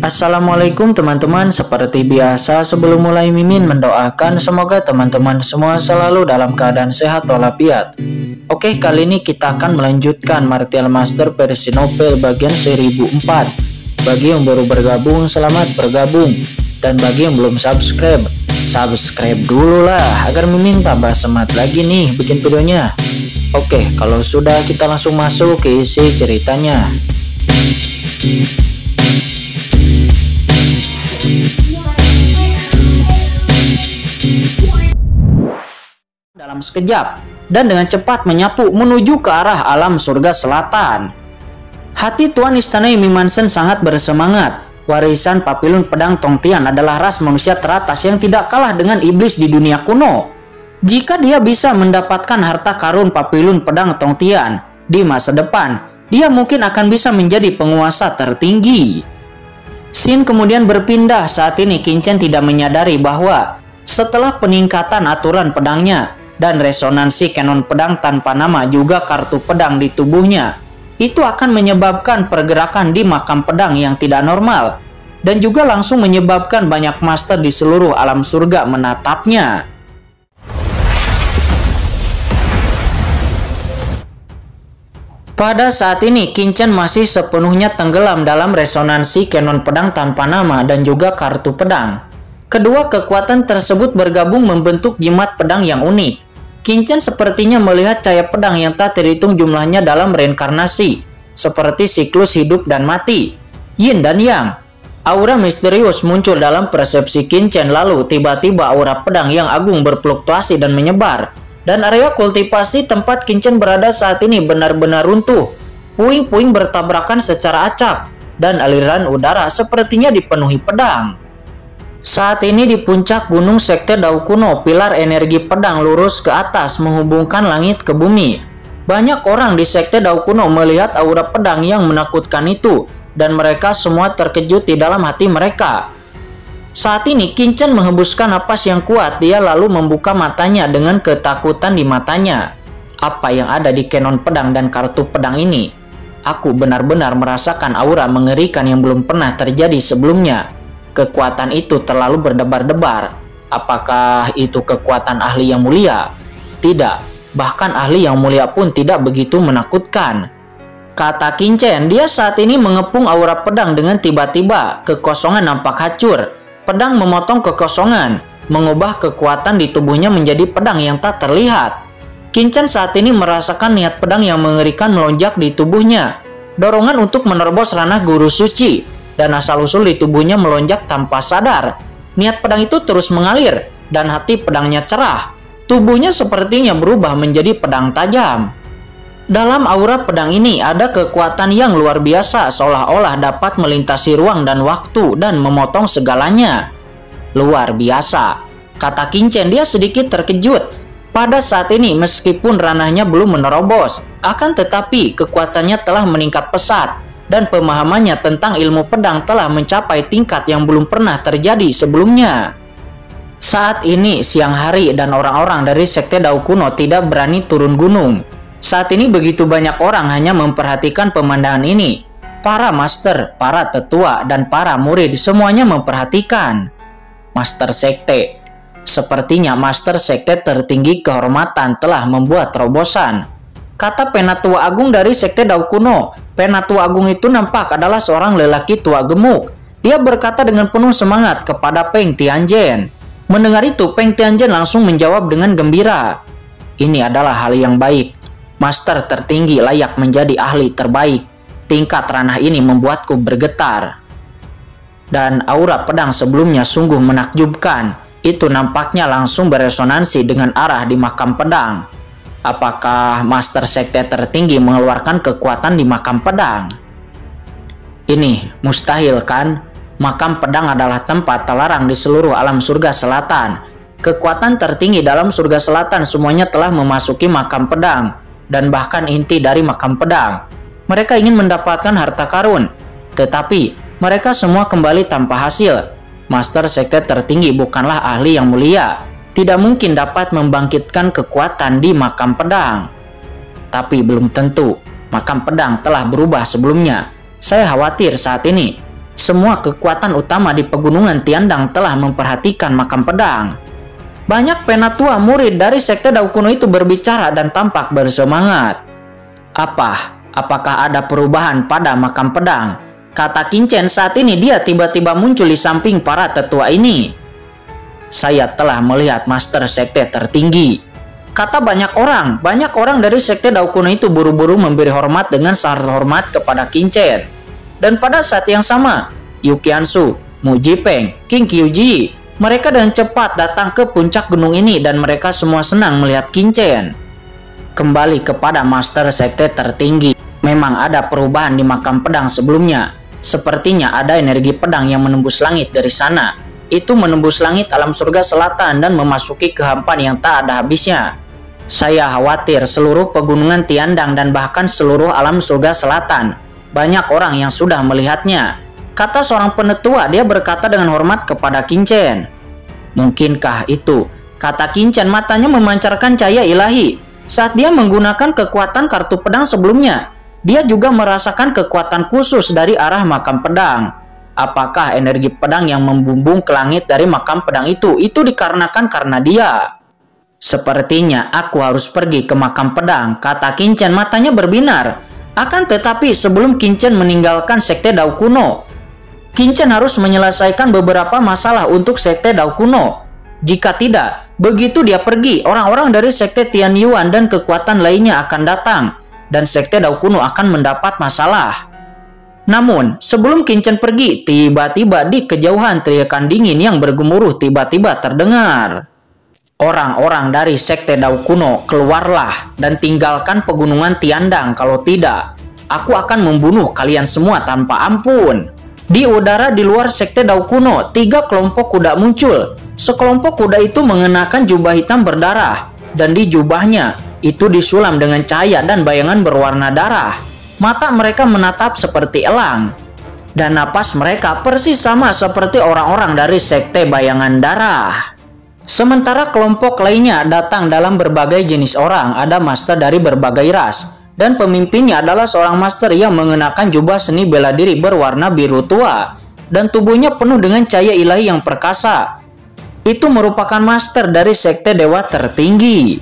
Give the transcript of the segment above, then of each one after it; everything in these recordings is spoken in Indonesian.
Assalamualaikum teman-teman, seperti biasa sebelum mulai Mimin mendoakan semoga teman-teman semua selalu dalam keadaan sehat walafiat. Oke, kali ini kita akan melanjutkan Martial Master versi novel bagian 1004. Bagi yang baru bergabung, selamat bergabung. Dan bagi yang belum subscribe, subscribe dulu lah agar Mimin tambah semangat lagi nih bikin videonya. Oke, kalau sudah kita langsung masuk ke isi ceritanya. Dalam sekejap dan dengan cepat menyapu menuju ke arah alam surga selatan. Hati Tuan Istana Imimansen sangat bersemangat. Warisan Papilun Pedang Tongtian adalah ras manusia teratas yang tidak kalah dengan iblis di dunia kuno. Jika dia bisa mendapatkan harta karun Papilun Pedang Tongtian di masa depan, dia mungkin akan bisa menjadi penguasa tertinggi. Scene kemudian berpindah. Saat ini Qin Chen tidak menyadari bahwa setelah peningkatan aturan pedangnya dan resonansi kanon pedang tanpa nama juga kartu pedang di tubuhnya, itu akan menyebabkan pergerakan di makam pedang yang tidak normal dan juga langsung menyebabkan banyak master di seluruh alam surga menatapnya. Pada saat ini Qin Chen masih sepenuhnya tenggelam dalam resonansi kanon pedang tanpa nama dan juga kartu pedang. Kedua kekuatan tersebut bergabung membentuk jimat pedang yang unik. Qin Chen sepertinya melihat cahaya pedang yang tak terhitung jumlahnya dalam reinkarnasi, seperti siklus hidup dan mati, yin dan yang. Aura misterius muncul dalam persepsi Qin Chen, lalu tiba-tiba aura pedang yang agung berfluktuasi dan menyebar. Dan area kultivasi tempat Qin Chen berada saat ini benar-benar runtuh. Puing-puing bertabrakan secara acak, dan aliran udara sepertinya dipenuhi pedang. Saat ini di puncak gunung Sekte Dao Kuno, pilar energi pedang lurus ke atas menghubungkan langit ke bumi. Banyak orang di Sekte Dao Kuno melihat aura pedang yang menakutkan itu, dan mereka semua terkejut di dalam hati mereka. Saat ini Qin Chen menghembuskan napas yang kuat. Dia lalu membuka matanya dengan ketakutan di matanya. Apa yang ada di kanon pedang dan kartu pedang ini? Aku benar-benar merasakan aura mengerikan yang belum pernah terjadi sebelumnya. Kekuatan itu terlalu berdebar-debar. Apakah itu kekuatan ahli yang mulia? Tidak, bahkan ahli yang mulia pun tidak begitu menakutkan, kata Qin Chen. Dia saat ini mengepung aura pedang dengan tiba-tiba. Kekosongan nampak hancur. Pedang memotong kekosongan, mengubah kekuatan di tubuhnya menjadi pedang yang tak terlihat. Qin Chen saat ini merasakan niat pedang yang mengerikan melonjak di tubuhnya. Dorongan untuk menerobos ranah guru suci dan asal-usul di tubuhnya melonjak tanpa sadar. Niat pedang itu terus mengalir dan hati pedangnya cerah. Tubuhnya sepertinya berubah menjadi pedang tajam. Dalam aura pedang ini ada kekuatan yang luar biasa, seolah-olah dapat melintasi ruang dan waktu dan memotong segalanya. Luar biasa, kata Qin Chen. Dia sedikit terkejut. Pada saat ini meskipun ranahnya belum menerobos, akan tetapi kekuatannya telah meningkat pesat. Dan pemahamannya tentang ilmu pedang telah mencapai tingkat yang belum pernah terjadi sebelumnya. Saat ini siang hari dan orang-orang dari Sekte Dao Kuno tidak berani turun gunung. Saat ini begitu banyak orang hanya memperhatikan pemandangan ini. Para master, para tetua, dan para murid semuanya memperhatikan. Master Sekte. Sepertinya Master Sekte tertinggi kehormatan telah membuat terobosan, kata Penatua Agung dari Sekte Dao Kuno. Penatua Agung itu nampak adalah seorang lelaki tua gemuk. Dia berkata dengan penuh semangat kepada Peng Tianzhen. Mendengar itu, Peng Tianzhen langsung menjawab dengan gembira. Ini adalah hal yang baik. Master tertinggi layak menjadi ahli terbaik. Tingkat ranah ini membuatku bergetar. Dan aura pedang sebelumnya sungguh menakjubkan. Itu nampaknya langsung beresonansi dengan arah di makam pedang. Apakah Master Sekte tertinggi mengeluarkan kekuatan di makam pedang? Ini mustahil kan? Makam pedang adalah tempat terlarang di seluruh alam surga selatan. Kekuatan tertinggi dalam surga selatan semuanya telah memasuki makam pedang. Dan bahkan inti dari makam pedang. Mereka ingin mendapatkan harta karun. Tetapi mereka semua kembali tanpa hasil. Master Sekte tertinggi bukanlah ahli yang mulia. Tidak mungkin dapat membangkitkan kekuatan di makam pedang. Tapi belum tentu. Makam pedang telah berubah sebelumnya. Saya khawatir saat ini. Semua kekuatan utama di pegunungan Tiandang telah memperhatikan makam pedang. Banyak penatua murid dari Sekte Dao Kuno itu berbicara dan tampak bersemangat. Apakah ada perubahan pada makam pedang? Kata Qin saat ini dia tiba-tiba muncul di samping para tetua ini. Saya telah melihat Master Sekte tertinggi. Kata banyak orang dari Sekte Dao Kuno itu buru-buru memberi hormat dengan sangat hormat kepada Qin. Dan pada saat yang sama, Yu Qiansu, Mu Jipeng, Qin Qiuji, mereka dengan cepat datang ke puncak gunung ini dan mereka semua senang melihat Qin. Kembali kepada Master Sekte tertinggi, memang ada perubahan di makam pedang sebelumnya. Sepertinya ada energi pedang yang menembus langit dari sana. Itu menembus langit alam surga selatan dan memasuki kehampaan yang tak ada habisnya. Saya khawatir seluruh pegunungan Tiandang dan bahkan seluruh alam surga selatan. Banyak orang yang sudah melihatnya. Kata seorang penetua, dia berkata dengan hormat kepada Qin. Mungkinkah itu? Kata Qin, matanya memancarkan cahaya ilahi. Saat dia menggunakan kekuatan kartu pedang sebelumnya, dia juga merasakan kekuatan khusus dari arah makam pedang. Apakah energi pedang yang membumbung ke langit dari makam pedang itu dikarenakan karena dia? Sepertinya aku harus pergi ke makam pedang, kata Qin, matanya berbinar. Akan tetapi sebelum Qin meninggalkan Sekte Dao Kuno, Qin harus menyelesaikan beberapa masalah untuk Sekte Dao Kuno. Jika tidak, begitu dia pergi, orang-orang dari Sekte Tianyuan dan kekuatan lainnya akan datang, dan Sekte Dao Kuno akan mendapat masalah. Namun, sebelum Qin pergi, tiba-tiba di kejauhan teriakan dingin yang bergemuruh tiba-tiba terdengar. Orang-orang dari Sekte Dao Kuno, keluarlah dan tinggalkan pegunungan Tiandang, kalau tidak, aku akan membunuh kalian semua tanpa ampun. Di udara di luar Sekte Dao Kuno, 3 kelompok kuda muncul. Sekelompok kuda itu mengenakan jubah hitam berdarah, dan di jubahnya itu disulam dengan cahaya dan bayangan berwarna darah. Mata mereka menatap seperti elang, dan napas mereka persis sama seperti orang-orang dari Sekte Bayangan Darah. Sementara kelompok lainnya datang dalam berbagai jenis orang, ada master dari berbagai ras, dan pemimpinnya adalah seorang master yang mengenakan jubah seni bela diri berwarna biru tua, dan tubuhnya penuh dengan cahaya ilahi yang perkasa. Itu merupakan master dari Sekte Dewa Tertinggi.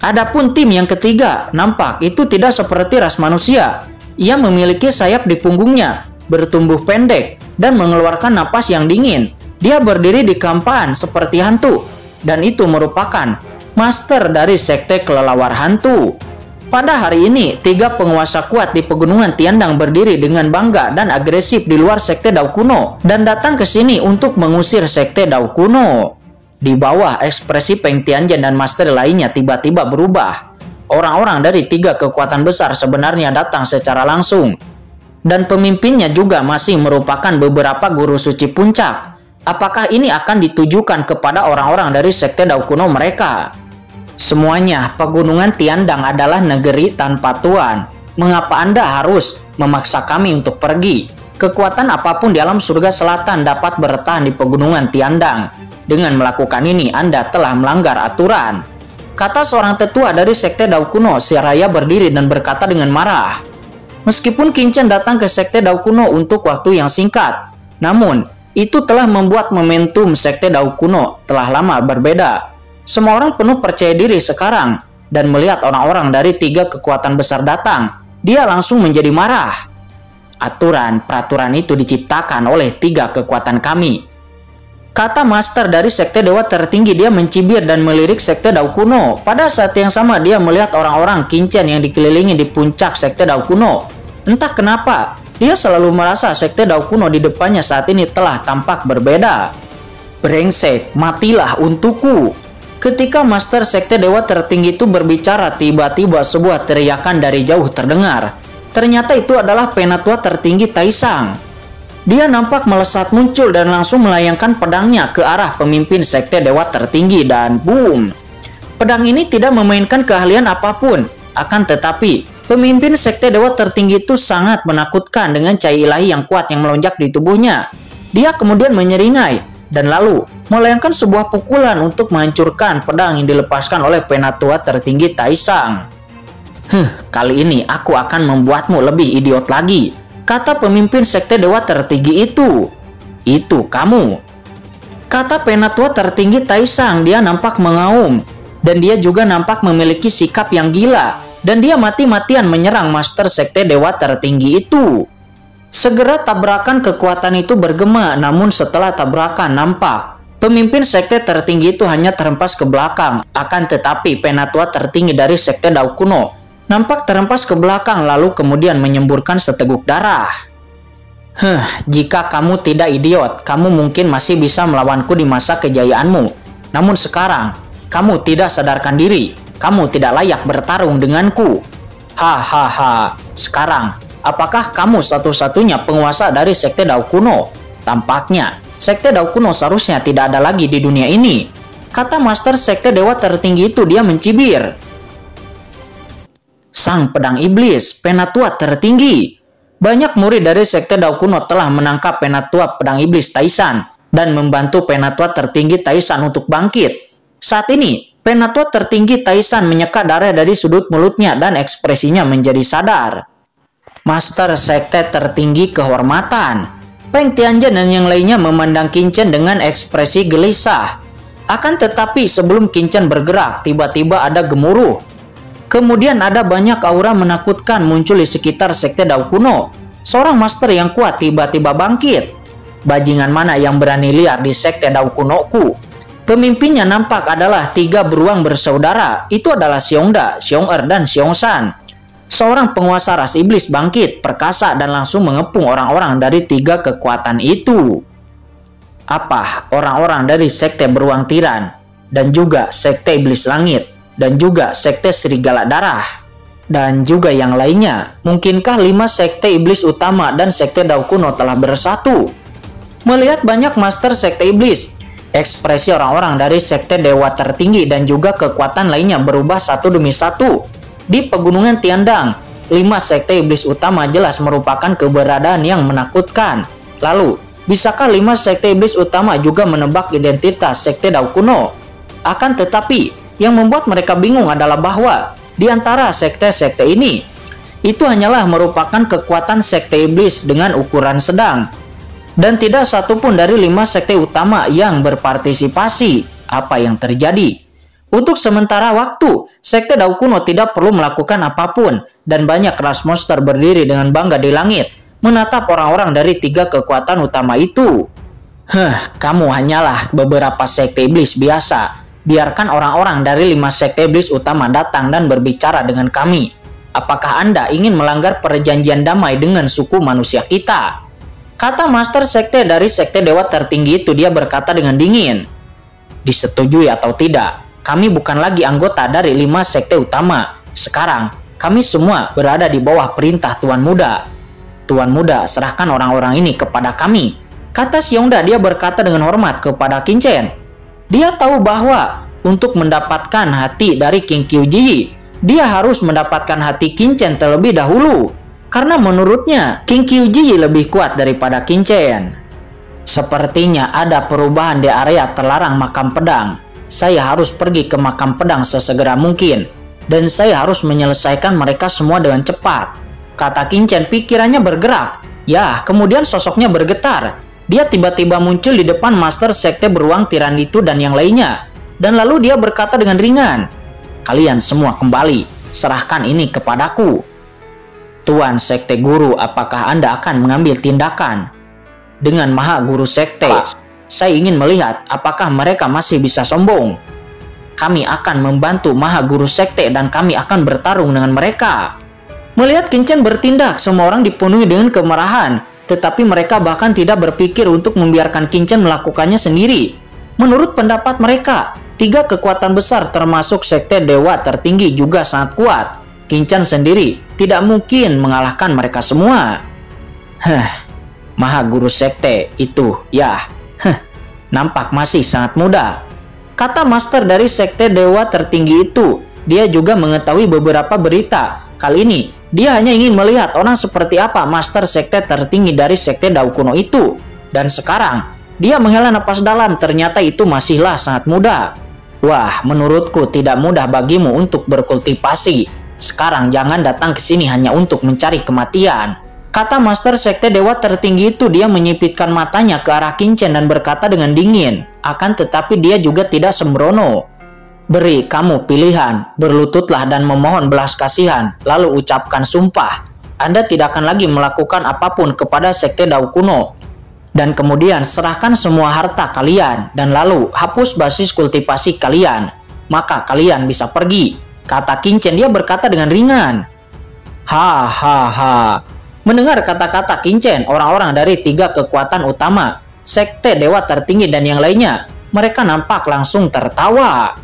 Adapun tim yang ketiga, nampak itu tidak seperti ras manusia. Ia memiliki sayap di punggungnya, bertumbuh pendek, dan mengeluarkan napas yang dingin. Dia berdiri di kehampaan seperti hantu, dan itu merupakan master dari Sekte Kelelawar Hantu. Pada hari ini, 3 penguasa kuat di pegunungan Tiandang berdiri dengan bangga dan agresif di luar Sekte Dao Kuno, dan datang ke sini untuk mengusir Sekte Dao Kuno. Di bawah, ekspresi Peng Tianjian dan master lainnya tiba-tiba berubah. Orang-orang dari 3 kekuatan besar sebenarnya datang secara langsung. Dan pemimpinnya juga masih merupakan beberapa guru suci puncak. Apakah ini akan ditujukan kepada orang-orang dari Sekte Dao Kuno mereka? Semuanya, pegunungan Tiandang adalah negeri tanpa tuan. Mengapa Anda harus memaksa kami untuk pergi? Kekuatan apapun di alam surga selatan dapat bertahan di pegunungan Tiandang. Dengan melakukan ini, Anda telah melanggar aturan. Kata seorang tetua dari Sekte Dao Kuno, seraya berdiri dan berkata dengan marah. Meskipun Qin datang ke Sekte Dao Kuno untuk waktu yang singkat, namun itu telah membuat momentum Sekte Dao Kuno telah lama berbeda. Semua orang penuh percaya diri sekarang, dan melihat orang-orang dari 3 kekuatan besar datang, dia langsung menjadi marah. Peraturan itu diciptakan oleh 3 kekuatan kami. Kata master dari Sekte Dewa Tertinggi, dia mencibir dan melirik Sekte Dao Kuno. Pada saat yang sama dia melihat orang-orang Qin yang dikelilingi di puncak Sekte Dao Kuno. Entah kenapa, dia selalu merasa Sekte Dao Kuno di depannya saat ini telah tampak berbeda. Brengsek, matilah untukku. Ketika master Sekte Dewa Tertinggi itu berbicara, tiba-tiba sebuah teriakan dari jauh terdengar. Ternyata itu adalah penatua tertinggi Taisang. Dia nampak melesat muncul dan langsung melayangkan pedangnya ke arah pemimpin Sekte Dewa Tertinggi dan boom. Pedang ini tidak memainkan keahlian apapun, akan tetapi pemimpin Sekte Dewa Tertinggi itu sangat menakutkan dengan cahaya ilahi yang kuat yang melonjak di tubuhnya. Dia kemudian menyeringai dan lalu melayangkan sebuah pukulan untuk menghancurkan pedang yang dilepaskan oleh penatua tertinggi Taisang. Kali ini aku akan membuatmu lebih idiot lagi. Kata pemimpin sekte dewa tertinggi itu. Itu kamu. Kata penatua tertinggi Taisang, dia nampak mengaum. Dan dia juga nampak memiliki sikap yang gila. Dan dia mati-matian menyerang master sekte dewa tertinggi itu. Segera tabrakan kekuatan itu bergema, namun setelah tabrakan nampak pemimpin sekte tertinggi itu hanya terhempas ke belakang. Akan tetapi penatua tertinggi dari sekte Dao Kuno nampak terhempas ke belakang lalu kemudian menyemburkan seteguk darah. Jika kamu tidak idiot, kamu mungkin masih bisa melawanku di masa kejayaanmu. Namun sekarang, kamu tidak sadarkan diri. Kamu tidak layak bertarung denganku. Hahaha. Sekarang, apakah kamu satu-satunya penguasa dari sekte Dao Kuno? Tampaknya, sekte Dao Kuno seharusnya tidak ada lagi di dunia ini. Kata master sekte dewa tertinggi itu, dia mencibir. Sang pedang iblis, penatua tertinggi. Banyak murid dari sekte Dao Kuno telah menangkap penatua pedang iblis Taisan dan membantu penatua tertinggi Taisan untuk bangkit. Saat ini, penatua tertinggi Taisan menyeka darah dari sudut mulutnya dan ekspresinya menjadi sadar. Master sekte tertinggi kehormatan, Peng Tianzhen dan yang lainnya memandang Qin dengan ekspresi gelisah. Akan tetapi sebelum Qin bergerak, tiba-tiba ada gemuruh. Kemudian ada banyak aura menakutkan muncul di sekitar sekte Dao Kuno. Seorang master yang kuat tiba-tiba bangkit. Bajingan mana yang berani liar di sekte Dao Kuno ku? Pemimpinnya nampak adalah 3 beruang bersaudara. Itu adalah Xiongda, Xiong'er, dan Xiongsan. Seorang penguasa ras iblis bangkit, perkasa, dan langsung mengepung orang-orang dari 3 kekuatan itu. Apa orang-orang dari sekte beruang tiran, dan juga sekte iblis langit, dan juga sekte serigala darah, dan juga yang lainnya? Mungkinkah 5 sekte iblis utama dan sekte Dao Kuno telah bersatu? Melihat banyak master sekte iblis, ekspresi orang-orang dari sekte dewa tertinggi dan juga kekuatan lainnya berubah satu demi satu. Di pegunungan Tiandang, 5 sekte iblis utama jelas merupakan keberadaan yang menakutkan. Lalu, bisakah 5 sekte iblis utama juga menebak identitas sekte Dao Kuno? Akan tetapi, yang membuat mereka bingung adalah bahwa di antara sekte-sekte ini, itu hanyalah merupakan kekuatan sekte iblis dengan ukuran sedang. Dan tidak satupun dari 5 sekte utama yang berpartisipasi. Apa yang terjadi? Untuk sementara waktu, sekte Dao Kuno tidak perlu melakukan apapun, dan banyak ras monster berdiri dengan bangga di langit, menatap orang-orang dari 3 kekuatan utama itu. Kamu hanyalah beberapa sekte iblis biasa. Biarkan orang-orang dari 5 sekte iblis utama datang dan berbicara dengan kami. Apakah Anda ingin melanggar perjanjian damai dengan suku manusia kita? Kata master sekte dari sekte dewa tertinggi itu, dia berkata dengan dingin. Disetujui atau tidak, kami bukan lagi anggota dari 5 sekte utama. Sekarang, kami semua berada di bawah perintah Tuan Muda. Tuan Muda, serahkan orang-orang ini kepada kami. Kata Xiongda, dia berkata dengan hormat kepada Qin. Dia tahu bahwa untuk mendapatkan hati dari King Qiuji, dia harus mendapatkan hati Qin terlebih dahulu. Karena menurutnya, King Qiuji lebih kuat daripada Qin. Sepertinya ada perubahan di area terlarang makam pedang. Saya harus pergi ke makam pedang sesegera mungkin. Dan saya harus menyelesaikan mereka semua dengan cepat. Kata Qin, pikirannya bergerak. Ya, kemudian sosoknya bergetar. Dia tiba-tiba muncul di depan master sekte beruang tiran itu dan yang lainnya. Dan lalu dia berkata dengan ringan, kalian semua kembali, serahkan ini kepadaku. Tuan Sekte Guru, apakah Anda akan mengambil tindakan? Dengan Maha Guru Sekte, saya ingin melihat apakah mereka masih bisa sombong. Kami akan membantu Maha Guru Sekte dan kami akan bertarung dengan mereka. Melihat Qin bertindak, semua orang dipenuhi dengan kemarahan. Tetapi mereka bahkan tidak berpikir untuk membiarkan Qin melakukannya sendiri. Menurut pendapat mereka, 3 kekuatan besar termasuk sekte dewa tertinggi juga sangat kuat. Qin sendiri tidak mungkin mengalahkan mereka semua. Maha Guru Sekte itu, nampak masih sangat muda. Kata master dari sekte dewa tertinggi itu, dia juga mengetahui beberapa berita. Kali ini, dia hanya ingin melihat orang seperti apa master sekte tertinggi dari sekte Dao Kuno itu. Dan sekarang, dia menghela napas dalam, ternyata itu masihlah sangat muda. Wah, menurutku tidak mudah bagimu untuk berkultivasi. Sekarang jangan datang ke sini hanya untuk mencari kematian. Kata Master Sekte Dewa Tertinggi itu. Dia menyipitkan matanya ke arah Qingchen dan berkata dengan dingin. Akan tetapi dia juga tidak sembrono. Beri kamu pilihan, berlututlah dan memohon belas kasihan, lalu ucapkan sumpah. Anda tidak akan lagi melakukan apapun kepada Sekte Dao kuno. Dan kemudian serahkan semua harta kalian, dan lalu hapus basis kultivasi kalian. Maka kalian bisa pergi, kata Qingchen. Dia berkata dengan ringan. Hahaha. Mendengar kata-kata Qingchen, orang-orang dari 3 kekuatan utama, Sekte Dewa Tertinggi dan yang lainnya, mereka nampak langsung tertawa.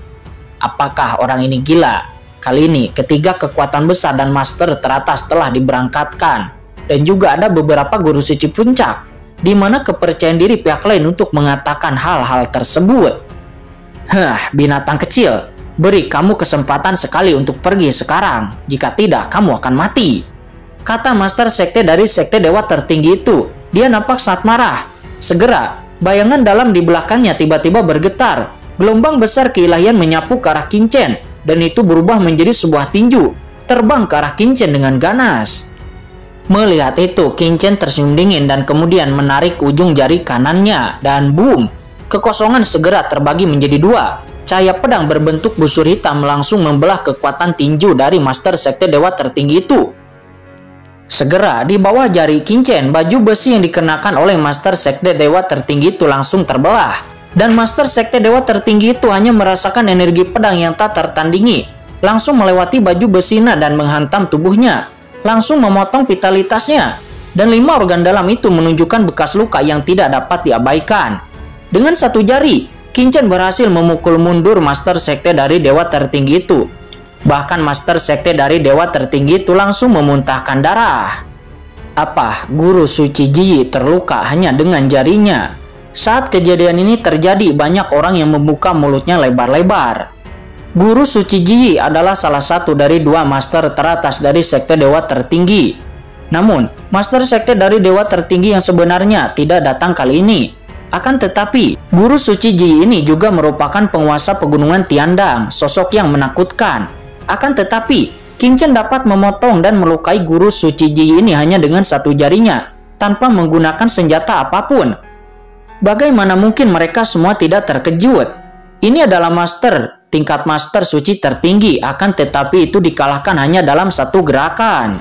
Apakah orang ini gila? Kali ini ketiga kekuatan besar dan master teratas telah diberangkatkan. Dan juga ada beberapa guru suci puncak, di mana kepercayaan diri pihak lain untuk mengatakan hal-hal tersebut. Binatang kecil, beri kamu kesempatan sekali untuk pergi sekarang. Jika tidak, kamu akan mati, kata Master Sekte dari Sekte Dewa Tertinggi itu. Dia nampak sangat marah. Segera, bayangan dalam di belakangnya tiba-tiba bergetar. Gelombang besar keilahian menyapu ke arah Qingchen, dan itu berubah menjadi sebuah tinju, terbang ke arah Qingchen dengan ganas. Melihat itu, Qingchen tersenyum dingin dan kemudian menarik ujung jari kanannya, dan boom, kekosongan segera terbagi menjadi 2. Cahaya pedang berbentuk busur hitam langsung membelah kekuatan tinju dari Master Sekte Dewa Tertinggi itu. Segera di bawah jari Qingchen, baju besi yang dikenakan oleh Master Sekte Dewa Tertinggi itu langsung terbelah. Dan Master Sekte Dewa Tertinggi itu hanya merasakan energi pedang yang tak tertandingi, langsung melewati baju besinya dan menghantam tubuhnya, langsung memotong vitalitasnya. Dan 5 organ dalam itu menunjukkan bekas luka yang tidak dapat diabaikan. Dengan satu jari, Qingchen berhasil memukul mundur Master Sekte dari Dewa Tertinggi itu. Bahkan Master Sekte dari Dewa Tertinggi itu langsung memuntahkan darah. Apa guru suci Ji terluka hanya dengan jarinya? Saat kejadian ini terjadi, banyak orang yang membuka mulutnya lebar-lebar. Guru suci Ji adalah salah satu dari 2 master teratas dari Sekte Dewa Tertinggi. Namun, Master Sekte dari Dewa Tertinggi yang sebenarnya tidak datang kali ini. Akan tetapi, guru suci Ji ini juga merupakan penguasa pegunungan Tiandang, sosok yang menakutkan. Akan tetapi, Qingchen dapat memotong dan melukai guru suci Ji ini hanya dengan satu jarinya, tanpa menggunakan senjata apapun. Bagaimana mungkin mereka semua tidak terkejut? Ini adalah tingkat master suci tertinggi, akan tetapi itu dikalahkan hanya dalam satu gerakan.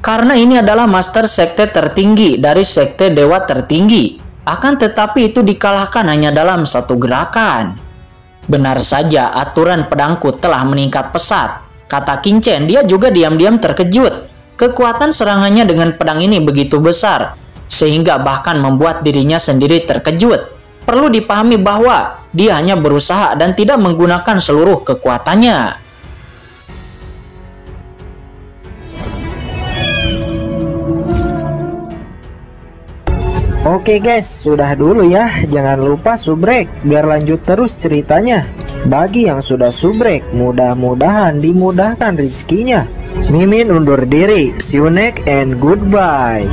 Karena ini adalah master sekte tertinggi dari Sekte Dewa Tertinggi, akan tetapi itu dikalahkan hanya dalam satu gerakan. Benar saja, aturan pedangku telah meningkat pesat, kata Qingchen. Dia juga diam-diam terkejut. Kekuatan serangannya dengan pedang ini begitu besar, sehingga bahkan membuat dirinya sendiri terkejut. Perlu dipahami bahwa dia hanya berusaha dan tidak menggunakan seluruh kekuatannya. Oke guys, sudah dulu ya. Jangan lupa subrek biar lanjut terus ceritanya. Bagi yang sudah subrek, mudah-mudahan dimudahkan rezekinya. Mimin undur diri. See you next and goodbye.